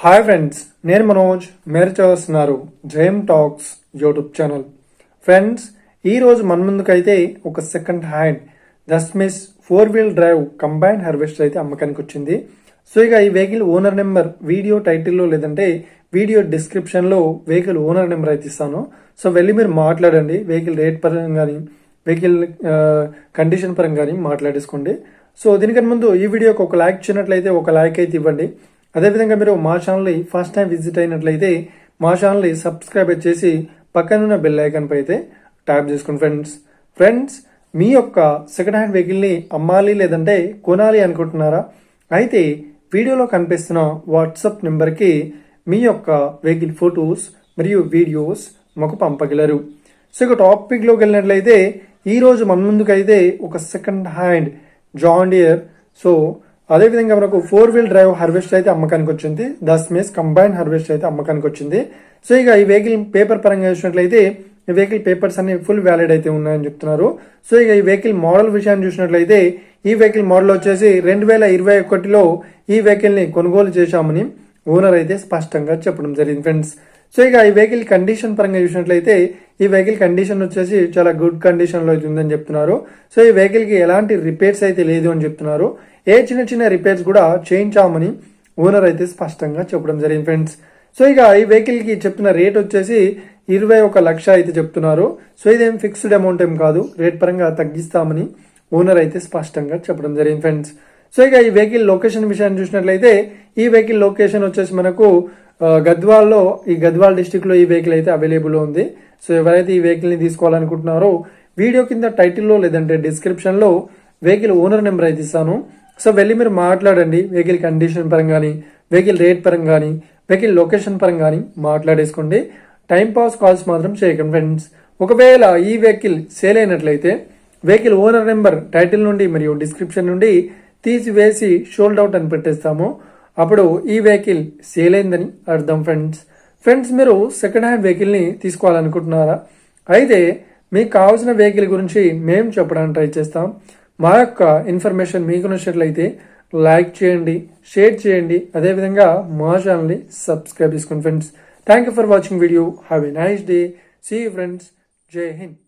Hi friends, నేను మనోజ్. మీరు చూస్తున్నారు జయం టాక్స్ యూట్యూబ్ ఛానల్. ఫ్రెండ్స్, ఈరోజు మన ముందుకైతే ఒక సెకండ్ హ్యాండ్ దస్మిస్ 4-wheel డ్రైవ్ కంబైన్ హార్వెస్టర్ అయితే అమ్మకానికి వచ్చింది. సో ఇక ఈ వెహికల్ ఓనర్ నెంబర్ వీడియో టైటిల్లో లేదంటే వీడియో డిస్క్రిప్షన్లో వెహికల్ ఓనర్ నెంబర్ అయితే ఇస్తాను. సో వెళ్ళి మీరు మాట్లాడండి. వెహికల్ రేట్ పరంగా కానీ వెహికల్ కండిషన్ పరంగా కానీ మాట్లాడేసుకోండి. సో దీనికన్నా ముందు ఈ వీడియోకి ఒక లైక్ ఇచ్చినట్లయితే ఒక లైక్ అయితే ఇవ్వండి. అదేవిధంగా మీరు మా ఛానల్ని ఫస్ట్ టైం విజిట్ అయినట్లయితే మా ఛానల్ని సబ్స్క్రైబ్ చేసి పక్కనున్న బెల్ ఐకాన్ పై అయితే ట్యాప్ చేసుకోండి. ఫ్రెండ్స్, మీ యొక్క సెకండ్ హ్యాండ్ వెహికల్ని అమ్మాలి లేదంటే కొనాలి అనుకుంటున్నారా? అయితే వీడియోలో కనిపిస్తున్న వాట్సాప్ నెంబర్కి మీ యొక్క వెహికల్ ఫొటోస్ మరియు వీడియోస్ మాకు పంపగలరు. సో ఇక టాపిక్లోకి వెళ్ళినట్లయితే ఈరోజు మన ముందుకైతే ఒక సెకండ్ హ్యాండ్ జాన్ డియర్ అదేవిధంగా మనకు 4-wheel డ్రైవ్ హార్వెస్టర్ అయితే అమ్మకానికి వచ్చింది. దస్మిస్ కంబైన్ హార్వెస్టర్ అయితే అమ్మకానికి వచ్చింది. సో ఇక ఈ వెహికల్ పేపర్ పరంగా చూసినట్లయితే ఈ వెహికల్ పేపర్స్ అన్ని ఫుల్ వ్యాలిడ్ అయితే ఉన్నాయని చెప్తున్నారు. సో ఇక ఈ వెహికల్ మోడల్ విషయాన్ని చూసినట్లయితే ఈ వెహికల్ మోడల్ వచ్చేసి 2021లో ఈ వెహికల్ ని కొనుగోలు చేశామని ఓనర్ అయితే స్పష్టంగా చెప్పడం జరిగింది. ఫ్రెండ్స్, సో ఇక ఈ వెహికల్ కండిషన్ పరంగా చూసినట్లయితే ఈ వెహికల్ కండిషన్ వచ్చేసి చాలా గుడ్ కండిషన్ లో అయితే ఉందని చెప్తున్నారు. సో ఈ వెహికల్ కి ఎలాంటి రిపేర్స్ అయితే లేదు అని చెప్తున్నారు. ఏ చిన్న రిపేర్స్ కూడా చేయించామని ఓనర్ అయితే స్పష్టంగా చెప్పడం జరిగింది. ఫ్రెండ్స్, సో ఇక ఈ వెహికల్ కి చెప్తున్న రేట్ వచ్చేసి 21 లక్ష అయితే చెప్తున్నారు. సో ఇదేం ఫిక్స్డ్ అమౌంట్ ఏం కాదు, రేట్ పరంగా తగ్గిస్తామని ఓనర్ అయితే స్పష్టంగా చెప్పడం జరిగింది. ఫ్రెండ్స్, సో ఇక ఈ వెహికల్ లొకేషన్ విషయాన్ని చూసినట్లయితే ఈ వెహికల్ లొకేషన్ వచ్చేసి మనకు గద్వాల్లో, ఈ గద్వాల్ డిస్టిక్ లో ఈ వెహికల్ అయితే అవైలబుల్ ఉంది. సో ఎవరైతే ఈ వెహికల్ ని తీసుకోవాలనుకుంటున్నారో వీడియో కింద టైటిల్లో లేదంటే డిస్క్రిప్షన్ లో వెహికల్ ఓనర్ నెంబర్ అయితే ఇస్తాను. సో వెళ్ళి మీరు మాట్లాడండి. వెహికల్ కండిషన్ పరంగా కానీ వెహికల్ రేట్ పరంగా కానీ వెహికల్ లొకేషన్ పరంగా కానీ మాట్లాడేసుకోండి. టైం పాస్ కాల్స్ మాత్రం చేయకండి. ఫ్రెండ్స్, ఒకవేళ ఈ వెహికల్ సేల్ అయినట్లయితే వెహికల్ ఓనర్ నెంబర్ టైటిల్ నుండి మరియు డిస్క్రిప్షన్ నుండి తీసివేసి షోల్డ్ అవుట్ అని పెట్టేస్తాము. అప్పుడు ఈ వెహికల్ సేల్ అయిందని అర్థం. ఫ్రెండ్స్, మీరు సెకండ్ హ్యాండ్ వెహికల్ ని తీసుకోవాలనుకుంటున్నారా? అయితే మీకు కావాల్సిన వెహికల్ గురించి మేము చెప్పడానికి ట్రై చేస్తాం. మా యొక్క ఇన్ఫర్మేషన్ మీకు నచ్చినట్లయితే లైక్ చేయండి, షేర్ చేయండి, అదేవిధంగా మా ఛానల్ని సబ్స్క్రైబ్ చేసుకోండి. Friends, thank you for watching video. Have a nice day. See you friends. Jai Hind.